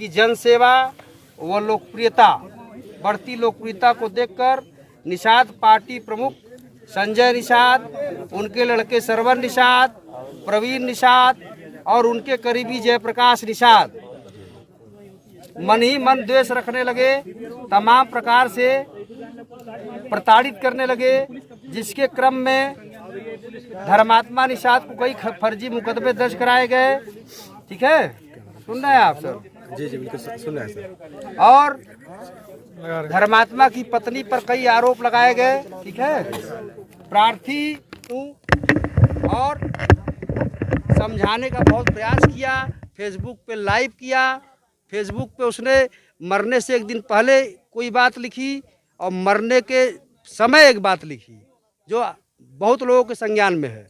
की जनसेवा व लोकप्रियता बढ़ती लोकप्रियता को देखकर निषाद पार्टी प्रमुख संजय निषाद, उनके लड़के सरवन निषाद, प्रवीण निषाद और उनके करीबी जयप्रकाश निषाद मन ही मन द्वेष रखने लगे, तमाम प्रकार से प्रताड़ित करने लगे, जिसके क्रम में धर्मात्मा निषाद को कई फर्जी मुकदमे दर्ज कराए गए। ठीक है, सुन रहे हैं आप सर? जी जी बिल्कुल सुन रहे हैं सर। और धर्मात्मा की पत्नी पर कई आरोप लगाए गए। ठीक है, प्रार्थी हूँ और समझाने का बहुत प्रयास किया, फेसबुक पे लाइव किया। फेसबुक पे उसने मरने से एक दिन पहले कोई बात लिखी और मरने के समय एक बात लिखी जो बहुत लोगों के संज्ञान में है।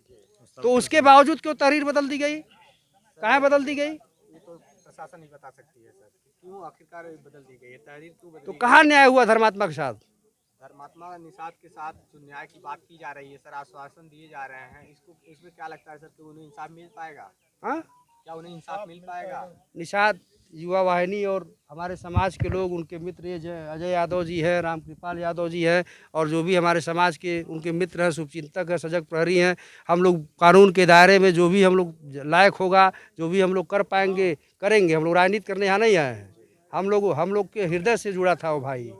तो उसके बावजूद क्यों तहरीर बदल दी गई? कहाँ बदल दी गई? तो प्रशासन नहीं बता सकती है सर, क्यों आखिरकार बदल दी गई है तहरीर, क्यों बदल? तो कहाँ न्याय हुआ धर्मात्मा के साथ? धर्मात्मा निषाद के साथ जो न्याय की बात की जा रही है सर, आश्वासन दिए जा रहे हैं, इसमें क्या लगता है सर कि उन्हें इंसाफ मिल पाएगा? हाँ, क्या उन्हें इंसाफ मिल पाएगा? निषाद युवा वाहिनी और हमारे समाज के लोग, उनके मित्र ये अजय यादव जी है, रामकृपाल यादव जी है और जो भी हमारे समाज के उनके मित्र हैं, शुभचिंतक हैं, सजग प्रहरी हैं, हम लोग कानून के दायरे में जो भी हम लोग लायक होगा, जो भी हम लोग कर पाएंगे करेंगे। हम लोग राजनीति करने यहाँ नहीं आए हैं। हम लोग के हृदय से जुड़ा था वो भाई,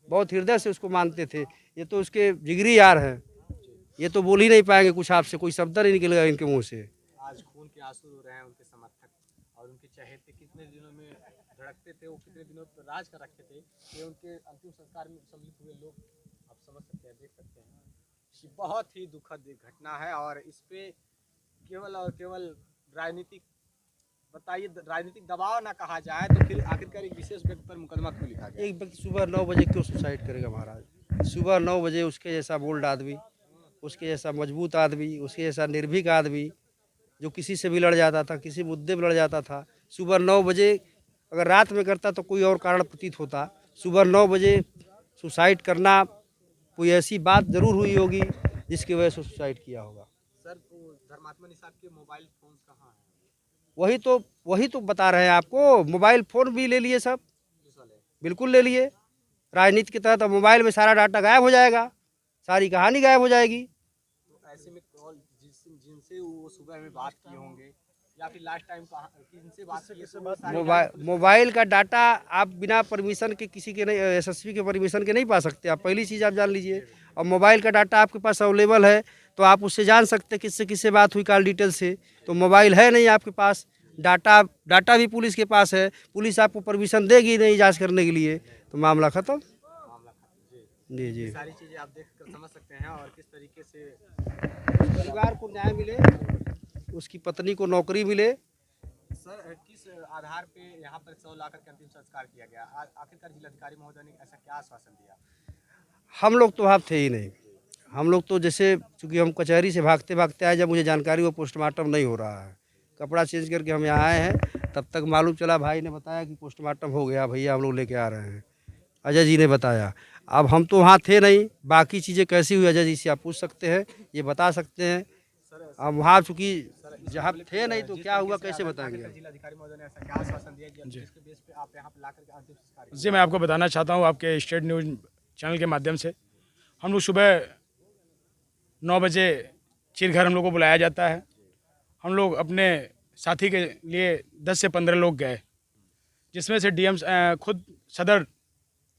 बहुत हृदय से उसको मानते थे। ये तो उसके जिगरी यार हैं, ये तो बोल ही नहीं पाएंगे कुछ आपसे, कोई शब्द नहीं निकलेगा इनके मुँह से। आज खून के आंसू रो रहे हैं उनके समर्थक और उनके चहेते, कितने दिनों में धड़कते थे वो, कितने दिनों पर राज कर रखे थे, ये उनके अंतिम संस्कार में सम्मिलित हुए लोग आप समझ सकते हैं, देख सकते हैं। ये बहुत ही दुखद घटना है और इस पे केवल और केवल राजनीतिक, बताइए, राजनीतिक दबाव ना कहा जाए तो फिर आखिरकार एक विशेष व्यक्ति पर मुकदमा क्यों लिखा गया? एक व्यक्ति सुबह 9 बजे क्यों सुसाइड करेगा महाराज? सुबह 9 बजे उसके जैसा बोल्ड आदमी, उसके जैसा मजबूत आदमी, उसके जैसा निर्भीक आदमी जो किसी से भी लड़ जाता था, किसी मुद्दे पर लड़ जाता था, सुबह 9 बजे, अगर रात में करता तो कोई और कारण प्रतीत होता। सुबह 9 बजे सुसाइड करना, कोई ऐसी बात जरूर हुई होगी जिसकी वजह से सुसाइड किया होगा। सर धर्मात्मा निषाद के मोबाइल फोन कहाँ है? वही तो बता रहे हैं आपको, मोबाइल फ़ोन भी ले लिए सब, बिल्कुल ले लिए। राजनीति के तहत अब मोबाइल में सारा डाटा गायब हो जाएगा, सारी कहानी गायब हो जाएगी। तो ऐसे में कॉल जिनसे वो सुबह में बात किए होंगे या फिर लास्ट टाइम किनसे बात की? मोबाइल का डाटा आप बिना परमिशन के किसी के नहीं, एसएसपी के परमिशन के नहीं पा सकते आप, पहली चीज़ आप जान लीजिए। और मोबाइल का डाटा आपके पास अवेलेबल है तो आप उससे जान सकते हैं किससे बात हुई, कॉल डिटेल से। तो मोबाइल है नहीं आपके पास, डाटा भी पुलिस के पास है, पुलिस आपको परमिशन देगी नहीं जांच करने के लिए, तो मामला खत्म। जी जी, सारी चीज़ें आप देख कर समझ सकते हैं और किस तरीके से परिवार को न्याय मिले, उसकी पत्नी को नौकरी मिले। सर किस आधार पे यहाँ पर 100 लाख का अंतिम संस्कार किया गया? आखिरकार जिलाधिकारी महोदय ने ऐसा क्या आश्वासन दिया? हम लोग तो वहाँ थे ही नहीं, हम लोग तो जैसे, चूँकि हम कचहरी से भागते भागते आए, जब मुझे जानकारी हुआ पोस्टमार्टम नहीं हो रहा है, कपड़ा चेंज करके हम यहाँ आए हैं, तब तक मालूम चला, भाई ने बताया कि पोस्टमार्टम हो गया भैया, हम लोग लेके आ रहे हैं, अजय जी ने बताया। अब हम तो वहाँ थे नहीं, बाकी चीज़ें कैसी हुई अजय जी से आप पूछ सकते हैं, ये बता सकते हैं। अब वहाँ चूँकि जहाँ थे नहीं तो क्या हुआ कैसे बताएंगे? जिलाधिकारी महोदय ने ऐसा क्या आश्वासन दिया जिसके बेस पे आप यहाँ पर लाकर के अंतिम संस्कार? जी, मैं आपको बताना चाहता हूँ आपके स्टेट न्यूज़ चैनल के माध्यम से, हम लोग सुबह 9 बजे चिरघर हम लोग को बुलाया जाता है। हम लोग अपने साथी के लिए 10 से 15 लोग गए, जिसमें से डीएम खुद सदर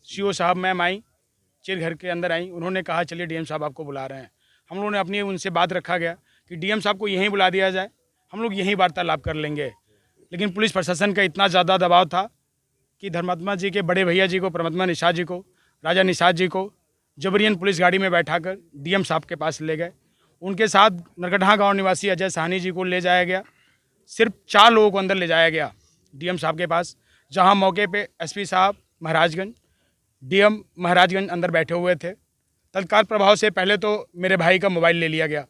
सीओ साहब मैम आई, चिरघर के अंदर आई, उन्होंने कहा चलिए डीएम साहब आपको बुला रहे हैं। हम लोगों ने अपनी उनसे बात रखा गया कि डीएम साहब को यहीं बुला दिया जाए, हम लोग यहीं वार्तालाप कर लेंगे। लेकिन पुलिस प्रशासन का इतना ज़्यादा दबाव था कि धर्मात्मा जी के बड़े भैया जी को, परमात्मा निषाद जी को, राजा निषाद जी को जबरियन पुलिस गाड़ी में बैठाकर डीएम साहब के पास ले गए। उनके साथ नरकटहा गांव निवासी अजय साहनी जी को ले जाया गया। सिर्फ 4 लोगों को अंदर ले जाया गया डीएम साहब के पास, जहां मौके पे एसपी साहब महाराजगंज, डीएम महाराजगंज अंदर बैठे हुए थे। तत्काल प्रभाव से पहले तो मेरे भाई का मोबाइल ले लिया गया,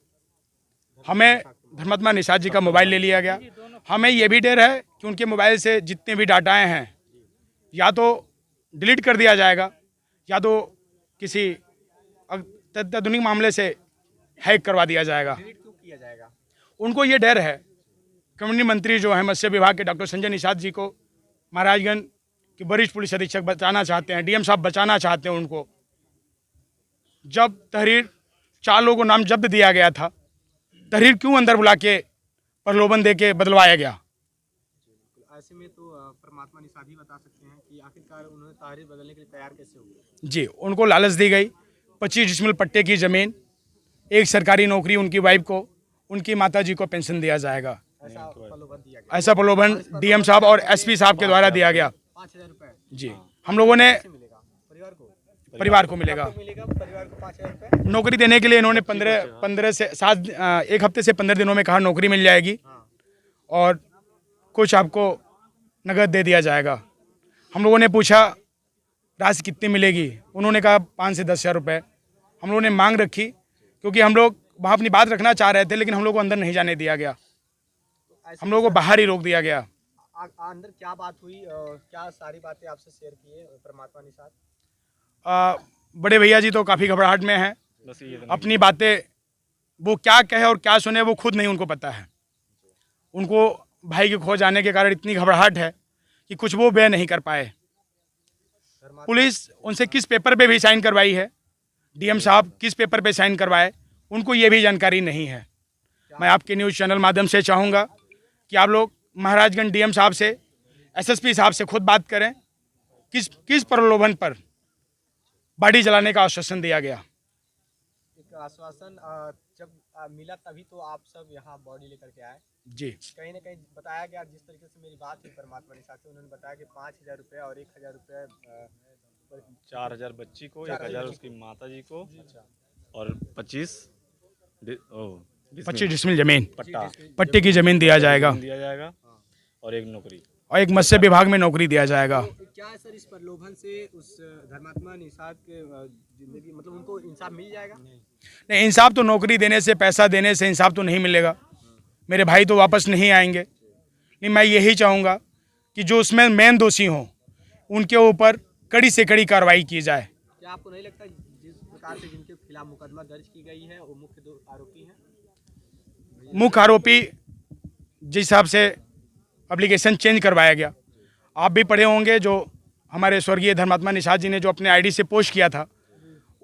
हमें धर्मात्मा निषाद जी का मोबाइल ले लिया गया। हमें ये भी डर है कि उनके मोबाइल से जितने भी डाटाएँ हैं या तो डिलीट कर दिया जाएगा या तो किसी अत्याधुनिक मामले से हैक करवा दिया जाएगा। डिलीट क्यों किया जाएगा? उनको ये डर है, कम्युनिटी मंत्री जो है मत्स्य विभाग के डॉक्टर संजय निषाद जी को महाराजगंज के वरिष्ठ पुलिस अधीक्षक बचाना चाहते हैं, डीएम साहब बचाना चाहते हैं उनको। जब तहरीर 4 लोगों को नाम जब्त दिया गया था, तहरीर क्यों अंदर बुला के प्रलोभन दे के बदलवाया गया? ऐसे में तो परमात्मा निषाद ही बता सकते हैं कि आखिरकार उन्होंने तहरीर बदलने के लिए तैयार कैसे हुए। जी, उनको लालच दी गई 25 डिसमिल पट्टे की ज़मीन, एक सरकारी नौकरी उनकी वाइफ को, उनकी माताजी को पेंशन दिया जाएगा। ऐसा प्रलोभन दिया गया। ऐसा प्रलोभन डीएम साहब और एसपी साहब के द्वारा दिया गया। 5,000 रुपए जी, हम लोगों ने मिलेगा परिवार को मिलेगा परिवार को 5,000 रुपए नौकरी देने के लिए। इन्होंने 15 से 7 एक हफ्ते से 15 दिनों में कहा नौकरी मिल जाएगी और कुछ आपको नगद दे दिया जाएगा। हम लोगों ने पूछा राशि कितनी मिलेगी, उन्होंने कहा 5 से 10,000 रुपये। हम लोगों ने मांग रखी क्योंकि हम लोग वहाँ अपनी बात रखना चाह रहे थे, लेकिन हम लोग को अंदर नहीं जाने दिया गया, हम लोगों को बाहर ही रोक दिया गया। अंदर क्या बात हुई, क्या सारी बातें आपसे शेयर किए परमात्मा निषाद? बड़े भैया जी तो काफ़ी घबराहट में हैं, अपनी बातें वो क्या कहे और क्या सुने वो खुद नहीं उनको पता है। उनको भाई के खो जाने के कारण इतनी घबराहट है कि कुछ वो बयान नहीं कर पाए। पुलिस उनसे किस पेपर पे भी साइन करवाई है, डीएम साहब किस पेपर पे साइन करवाए, उनको ये भी जानकारी नहीं है। मैं आपके न्यूज़ चैनल माध्यम से चाहूँगा कि आप लोग महाराजगंज डीएम साहब से, एसएसपी साहब से खुद बात करें किस प्रलोभन पर बाड़ी जलाने का आश्वासन दिया गया। एक आश्वासन जब मिला तभी तो आप सब यहाँ बॉडी लेकर के आए। जी, कहीं ना कहीं बताया गया, जिस तरीके से मेरी बात हुई परमात्मा निषाद से, उन्होंने बताया कि 5,000 रुपये और 1,000 रुपये 4,000 बच्ची को, 1,000 उसकी माता जी को और 25 डिसमिल जमीन पट्टे की जमीन दिया जाएगा और एक नौकरी और एक मत्स्य विभाग में नौकरी दिया जाएगा। तो क्या है सर, इस प्रलोभन से उस धर्मात्मा निषाद के जिंदगी मतलब उनको इंसाफ मिल जाएगा? नहीं, इंसाफ तो नौकरी देने से, पैसा देने से इंसाफ तो नहीं मिलेगा। मेरे भाई तो वापस नहीं आएंगे। नहीं, मैं यही चाहूँगा कि जो उसमें मेन दोषी हों उनके ऊपर कड़ी से कड़ी कार्रवाई की जाए। क्या आपको नहीं लगता जिस प्रकार से जिनके खिलाफ मुकदमा दर्ज की गई है वो मुख्य 2 आरोपी हैं? मुख्य आरोपी जिस हिसाब से एप्लीकेशन चेंज करवाया गया, आप भी पढ़े होंगे, जो हमारे स्वर्गीय धर्मात्मा निषाद जी ने जो अपने आईडी से पोस्ट किया था,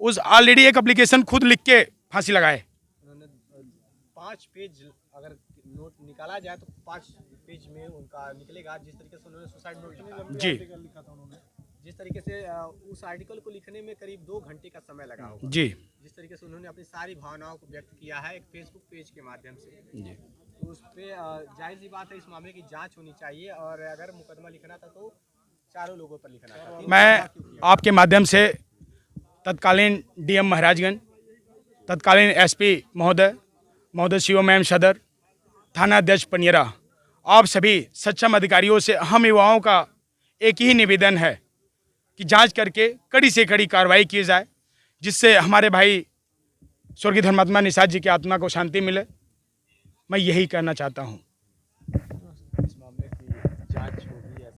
उस ऑलरेडी एक एप्लीकेशन खुद लिख के फांसी लगाए। उन्होंने 5 पेज अगर नोट निकाला जाए तो 5 पेज में उनका निकलेगा। जिस तरीके से उन्होंने सुसाइड नोट लिखा, जी, जिस तरीके से उस आर्टिकल को लिखने में करीब 2 घंटे का समय लगा होगा। जी, जिस तरीके से उन्होंने अपनी सारी भावनाओं को व्यक्त किया है एक फेसबुक पेज के माध्यम से, जी, तो उस पर जायज़ सी बात है इस मामले की जांच होनी चाहिए। और अगर मुकदमा लिखना था तो चारों लोगों पर लिखना था। मैं आपके माध्यम से तत्कालीन डीएम महाराजगंज, तत्कालीन एसपी महोदय शिवमैम सदर, थाना अध्यक्ष पनियरा, आप सभी सक्षम अधिकारियों से हम युवाओं का एक ही निवेदन है कि जांच करके कड़ी से कड़ी कार्रवाई की जाए, जिससे हमारे भाई स्वर्गीय धर्मात्मा निषाद जी की आत्मा को शांति मिले। मैं यही कहना चाहता हूँ।